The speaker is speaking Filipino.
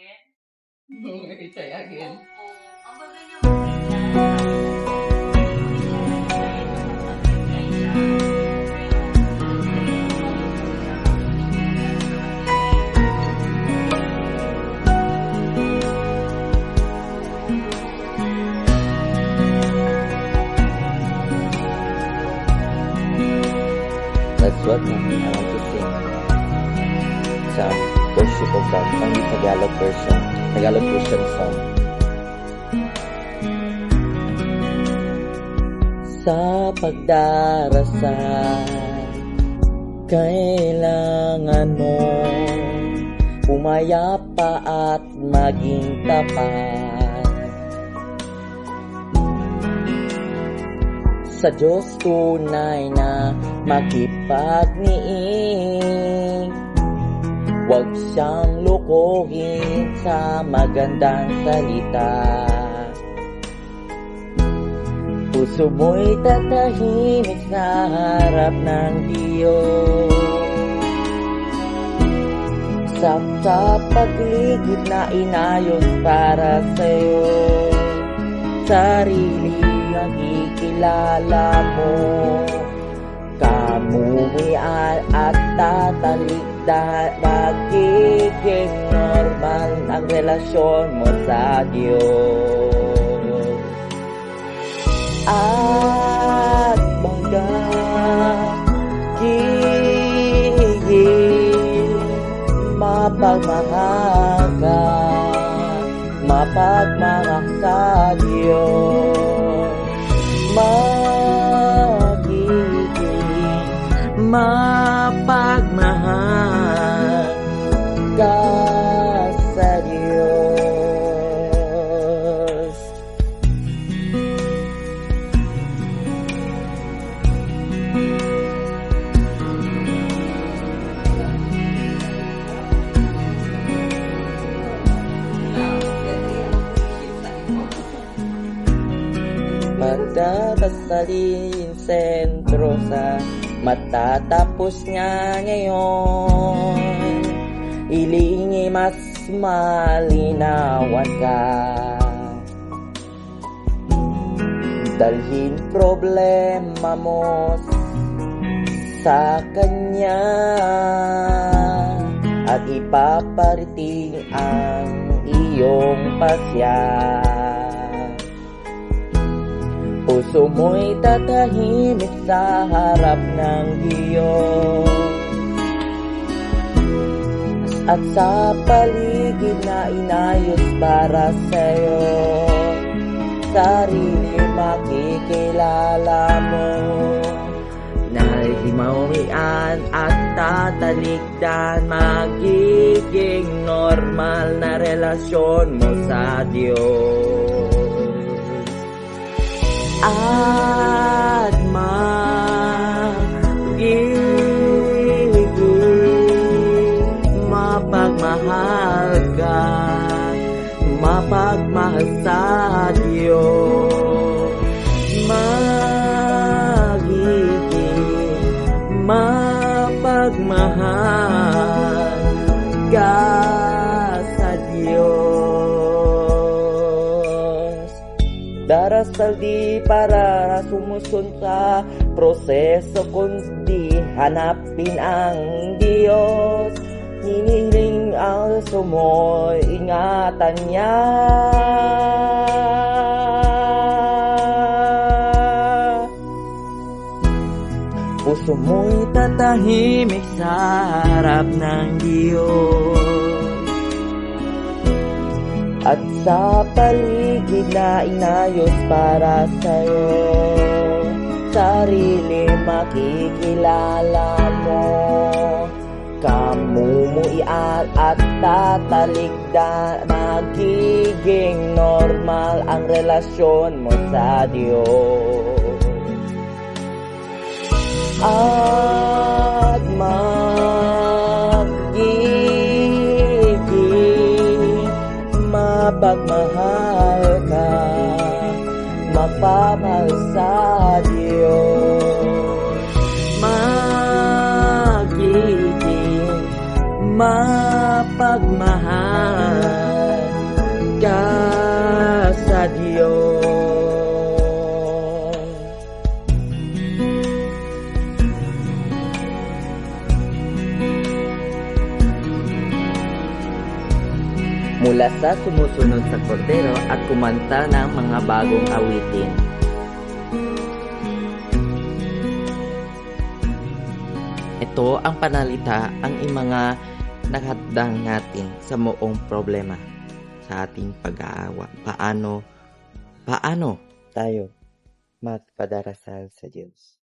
Try again. Ang bagay niya mag-try. That's what I want to sing. Some worship of God, only Tagalog version song. Sa pagdarasal, kailangan mo pumayapa at maging tapat. Sa Diyos tunay na makipagniing, huwag siyang lukuhin sa magandang salita. Puso mo'y tatahimik sa harap ng Diyos. Sa pagligid na inayos para sa'yo, sarili ang ikilala mo. Kamuhian at tatalikdan, magiging normal ang relasyon mo sa Diyos. At magiging mapagmahal ka, mapagmahal sa Diyos. Magiging mapagmahal ka sa Diyos. Magdabasalin sentro sa matatapos niya ngayon. Ilingi mas malinawan ka. Dalhin problema mo sa Kanya at ipaparating ang iyong pasya. Puso mo'y tatahimik sa harap ng Diyos. At sa paligid na inayos para sa'yo, sarili makikilala mo. Nahimawian at tatalikdan, magiging normal na relasyon mo sa Diyos. At magiging mapagmahal ka, mapagmahal sa Diyos. Magiging mapagmahal ka sa Diyos. Darasal di para sumusun sa proseso, kundi hanapin ang Diyos. Hinihiling ang sumoy, ingatan niya. Puso mo'y tatahimik sa harap ng Diyos. At sa paligid na inayos para sa'yo, sarili makikilala mo. Kamumuian at tatalikdan, magiging normal ang relasyon mo sa Diyos. At magiging mapagmahal ka, mapamahal sa Diyos. Magiging mapagmahal mula sa sumusunod sa kordero at kumanta ng mga bagong awitin. Ito ang panalita ang mga nakatdang natin sa moong problema sa ating pag-aawa. Paano tayo magpadarasal sa Diyos?